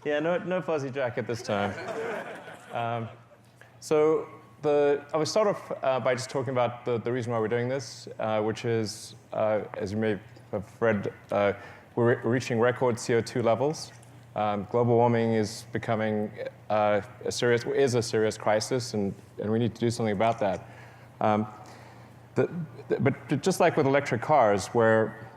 Yeah, no fuzzy jacket this time. I will start off by just talking about the reason why we're doing this, which is, as you may have read, we're reaching record CO2 levels. Global warming is becoming a serious crisis, and we need to do something about that. But just like with electric cars, where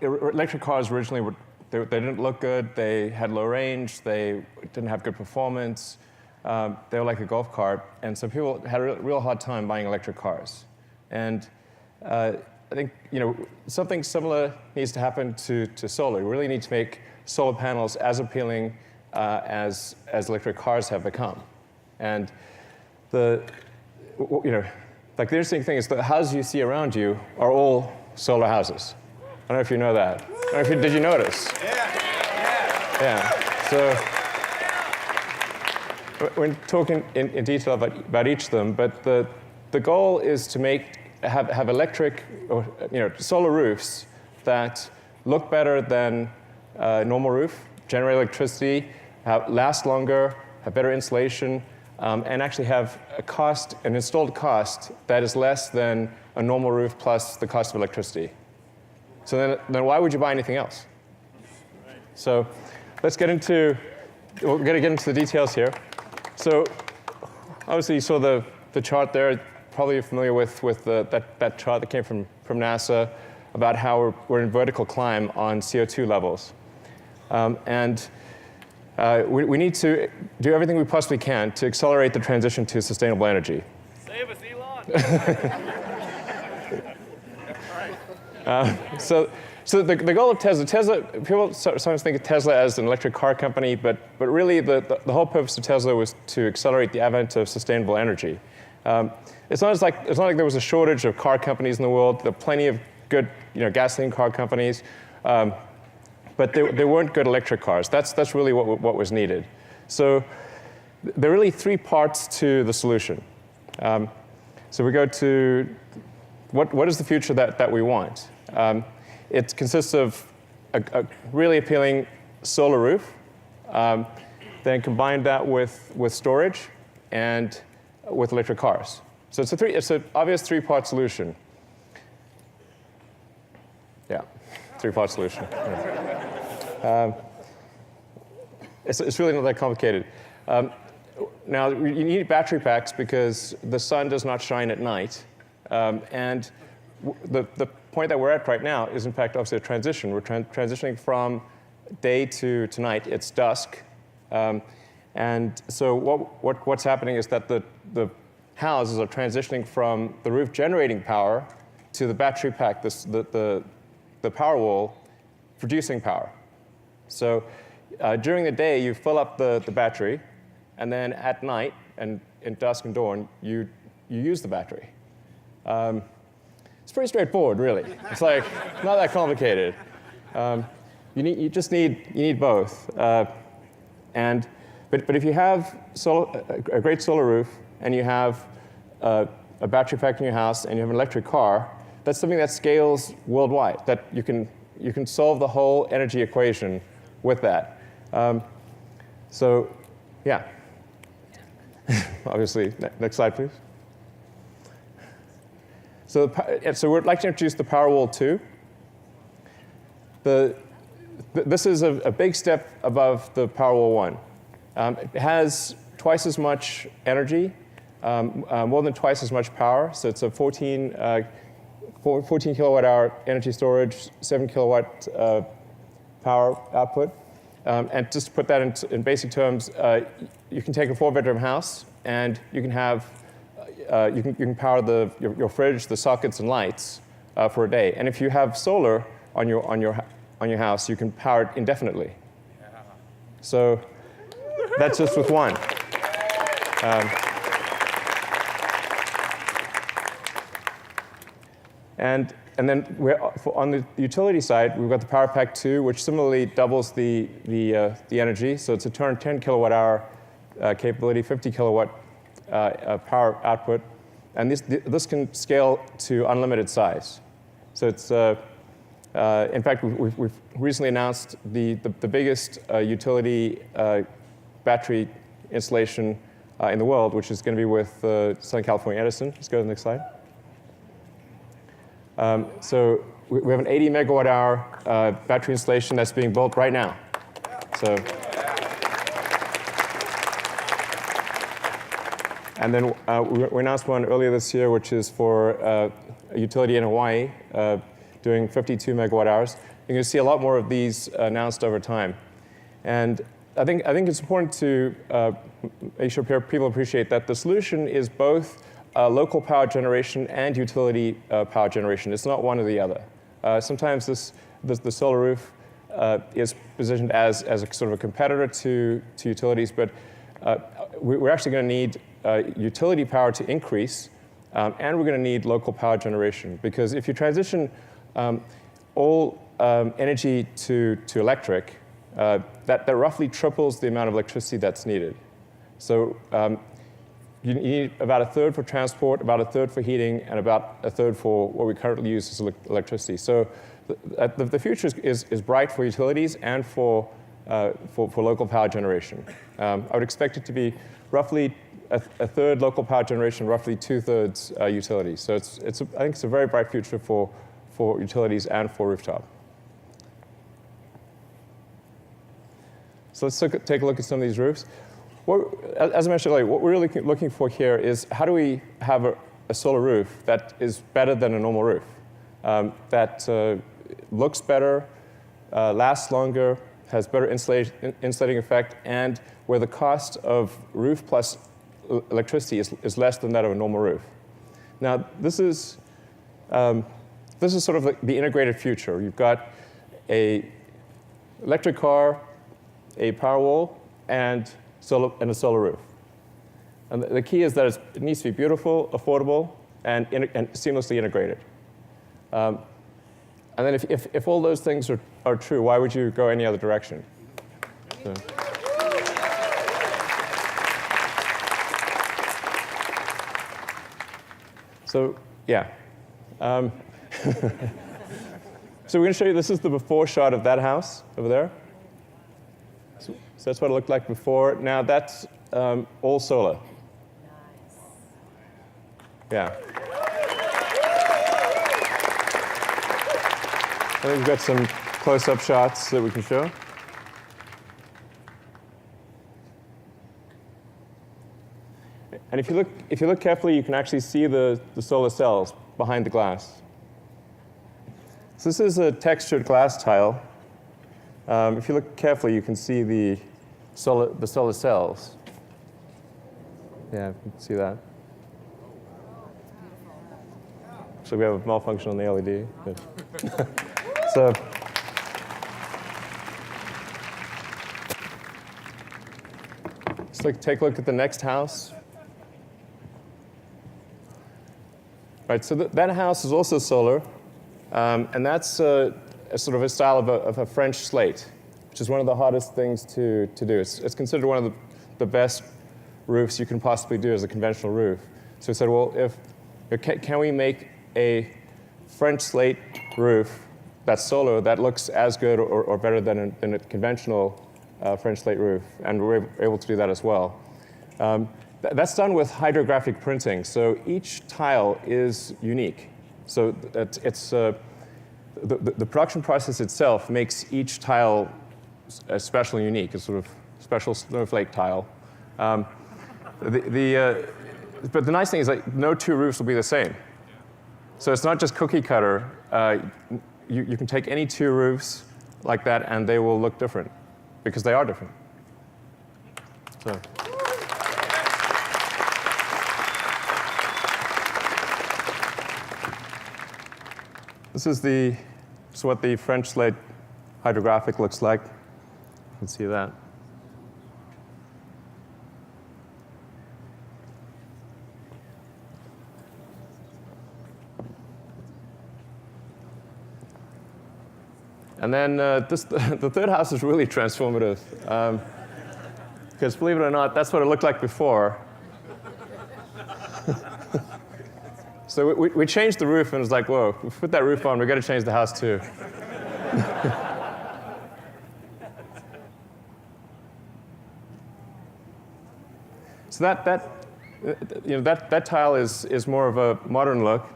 electric cars originally they didn't look good, they had low range, they didn't have good performance, they were like a golf cart, and so people had a real hard time buying electric cars. And I think something similar needs to happen to solar. We really need to make solar panels as appealing as electric cars have become. And the interesting thing is the houses you see around you are all solar houses. I don't know if you know that. Did you notice? Yeah. So we're talking in detail about each of them, but the goal is to have electric or solar roofs that look better than a normal roof, generate electricity, last longer, have better insulation, and actually have an installed cost that is less than a normal roof plus the cost of electricity. So then why would you buy anything else? So we're going to get into the details here. So obviously you saw the chart there. Probably you're familiar with that chart that came from NASA about how we're in vertical climb on CO2 levels. We need to do everything we possibly can to accelerate the transition to sustainable energy. Save us, Elon! So the goal of Tesla, people sometimes think of Tesla as an electric car company, but really the whole purpose of Tesla was to accelerate the advent of sustainable energy. It's not like there was a shortage of car companies in the world. There are plenty of good gasoline car companies, but there weren't good electric cars. That's really what was needed. So there are really three parts to the solution. So we go to what is the future that we want? It consists of a really appealing solar roof, then combine that with storage and with electric cars. So it's an obvious three-part solution. Yeah, three-part solution. Yeah. It's really not that complicated. Now, you need battery packs because the sun does not shine at night. And the point that we're at right now is, in fact, obviously a transition. We're transitioning from day to night. It's dusk. And so what's happening is that the houses are transitioning from the roof generating power to the battery pack, the power wall, producing power. So during the day, you fill up the battery, and then at night, and in dusk and dawn, you use the battery. It's pretty straightforward, really. It's like not that complicated. You need both. But if you have a great solar roof and you have a battery pack in your house and you have an electric car, that's something that scales worldwide. That you can solve the whole energy equation with that. So, yeah. Obviously, next slide, please. So we'd like to introduce the Powerwall 2. This is a big step above the Powerwall 1. It has twice as much energy, more than twice as much power. So it's a 14 kilowatt hour energy storage, 7 kilowatt power output. And just to put that in basic terms, you can take a 4-bedroom house and you can have you can power your fridge, the sockets, and lights for a day. And if you have solar on your house, you can power it indefinitely. Yeah. So that's just with one. And then on the utility side, we've got the Power Pack 2, which similarly doubles the energy. So it's a 10 kilowatt hour capability, 50 kilowatt power output, and this can scale to unlimited size. So it's In fact, we've recently announced the biggest utility battery installation in the world, which is going to be with Southern California Edison. Let's go to the next slide. So we have an 80 megawatt hour battery installation that's being built right now. So, and then we announced one earlier this year, which is for a utility in Hawaii doing 52 megawatt hours. You're going to see a lot more of these announced over time. And I think it's important to make sure people appreciate that the solution is both local power generation and utility power generation. It's not one or the other. Sometimes the solar roof is positioned as a sort of a competitor to utilities, but we're actually going to need utility power to increase, and we're going to need local power generation. Because if you transition all energy to electric, that roughly triples the amount of electricity that's needed. So you need about a third for transport, about a third for heating, and about a third for what we currently use as electricity. So the future is bright for utilities and for local power generation. I would expect it to be roughly a third local power generation, roughly 2/3 utilities. So I think it's a very bright future for utilities and for rooftop. So let's take a look at some of these roofs. As I mentioned earlier, what we're really looking for here is how do we have a solar roof that is better than a normal roof, that looks better, lasts longer, has better insulating effect, and where the cost of roof plus electricity is less than that of a normal roof. Now, this is sort of the integrated future. You've got a electric car, a power wall, and a solar roof. And the key is that it needs to be beautiful, affordable, and seamlessly integrated. And then if all those things are true, why would you go any other direction? So yeah. So we're going to show you, this is the before shot of that house over there. So that's what it looked like before. Now that's all solar. Nice. Yeah. I think we've got some close-up shots that we can show. And if you look carefully, you can actually see the solar cells behind the glass. So this is a textured glass tile. If you look carefully, you can see the solar cells. Yeah, you can see that. So we have a malfunction on the LED. So let's take a look at the next house. Right, so that house is also solar, and that's a sort of a style of a French slate, which is one of the hardest things to do. It's considered one of the best roofs you can possibly do as a conventional roof. So we said, well, can we make a French slate roof that's solar that looks as good or better than a conventional French slate roof? And we're able to do that as well. That's done with hydrographic printing. So each tile is unique. So the production process itself makes each tile special and unique. It's sort of special snowflake tile. But the nice thing is that no two roofs will be the same. So it's not just cookie cutter. You can take any two roofs like that, and they will look different because they are different. So. This is what the French slate hydrographic looks like. You can see that. And then the third house is really transformative. Because believe it or not, that's what it looked like before. So we changed the roof, and it was like, whoa, if we put that roof on, we've got to change the house too. So that tile is more of a modern look.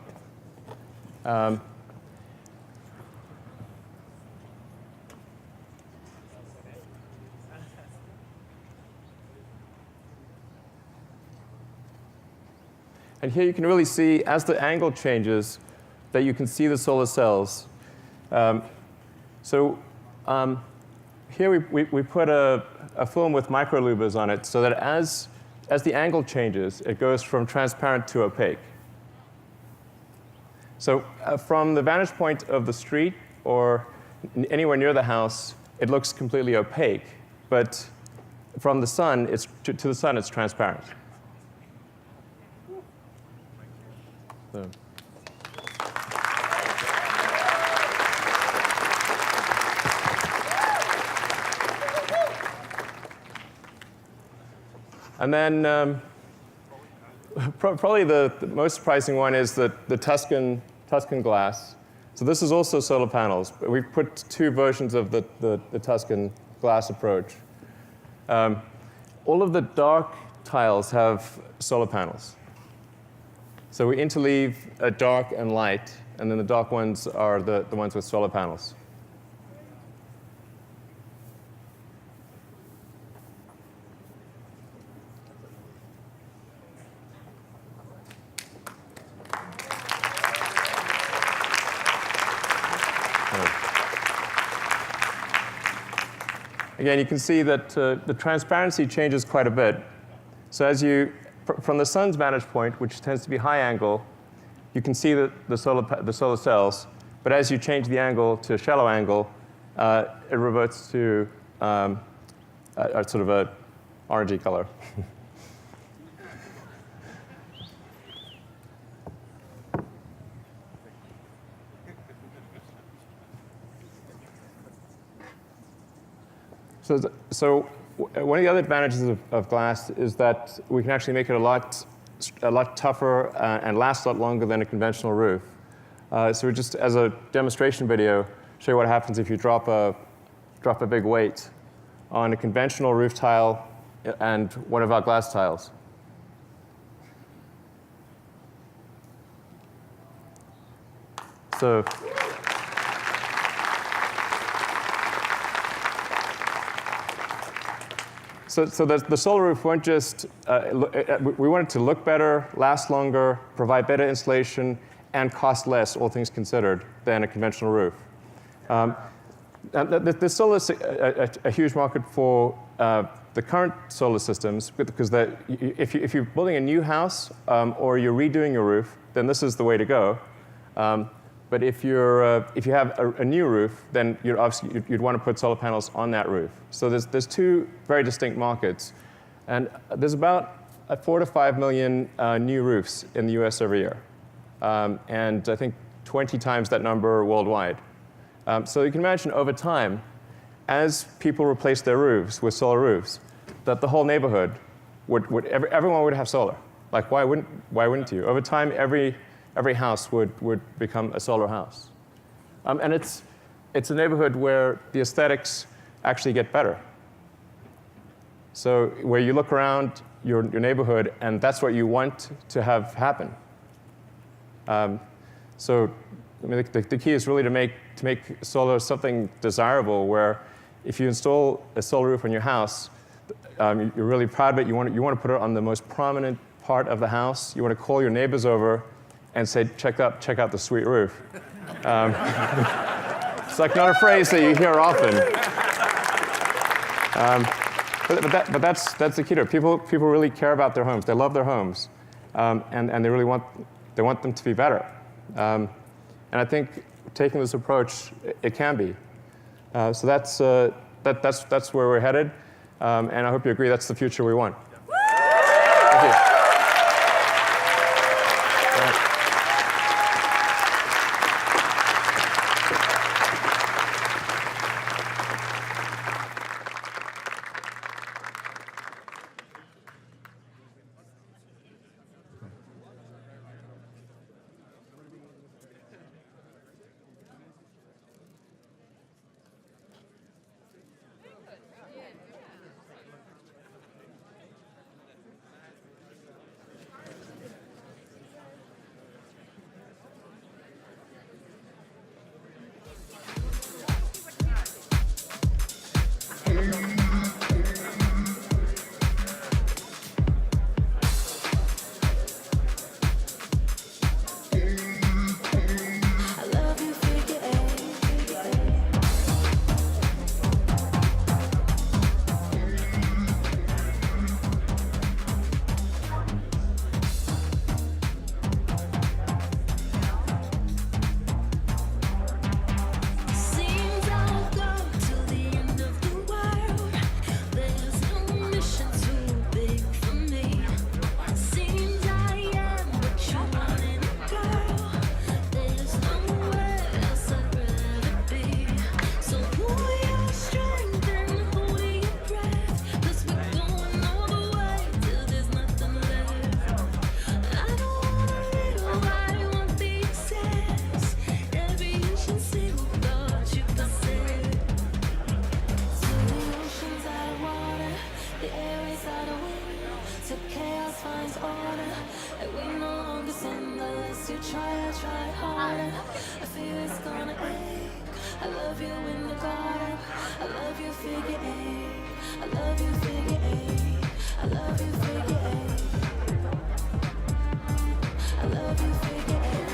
And here you can really see, as the angle changes, that you can see the solar cells. Here we put a film with microlouvers on it so that as the angle changes, it goes from transparent to opaque. So from the vantage point of the street or anywhere near the house, it looks completely opaque. But from the sun, to the sun, it's transparent. So. And then probably the most surprising one is the Tuscan glass. So this is also solar panels. But we've put two versions of the Tuscan glass approach. All of the dark tiles have solar panels. So we interleave dark and light, and then the dark ones are the ones with solar panels. Again, you can see that the transparency changes quite a bit. So from the sun's vantage point, which tends to be high angle, you can see the solar cells. But as you change the angle to shallow angle, it reverts to a sort of a orangey color. So one of the other advantages of glass is that we can actually make it a lot tougher and last a lot longer than a conventional roof. So we just, as a demonstration video, show you what happens if you drop a big weight on a conventional roof tile and one of our glass tiles. So the solar roof won't just, we want it to look better, last longer, provide better insulation, and cost less, all things considered, than a conventional roof. There's still a huge market for the current solar systems, because if you're building a new house or you're redoing your roof, then this is the way to go. But if you have a new roof, then you'd want to put solar panels on that roof. So there's two very distinct markets, and there's about 4 to 5 million new roofs in the U.S. every year, and I think 20 times that number worldwide. So you can imagine over time, as people replace their roofs with solar roofs, that the whole neighborhood everyone would have solar. Like why wouldn't you? Over time, every house would become a solar house. And it's a neighborhood where the aesthetics actually get better. So where you look around your neighborhood, and that's what you want to have happen. So I mean, the key is really to make solar something desirable, where if you install a solar roof on your house, you're really proud of it. You want to put it on the most prominent part of the house. You want to call your neighbors over and say, check out the sweet roof. It's like not a phrase that you hear often. But that's the key to it. People really care about their homes. They love their homes, and they really want them to be better. And I think taking this approach, it can be. So that's where we're headed, and I hope you agree that's the future we want. Thank you. figure eight. I love you, figure eight. I love you, figure eight. I love you, figure eight.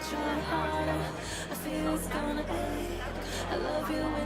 Try harder. I feel it's gonna ache. I love you.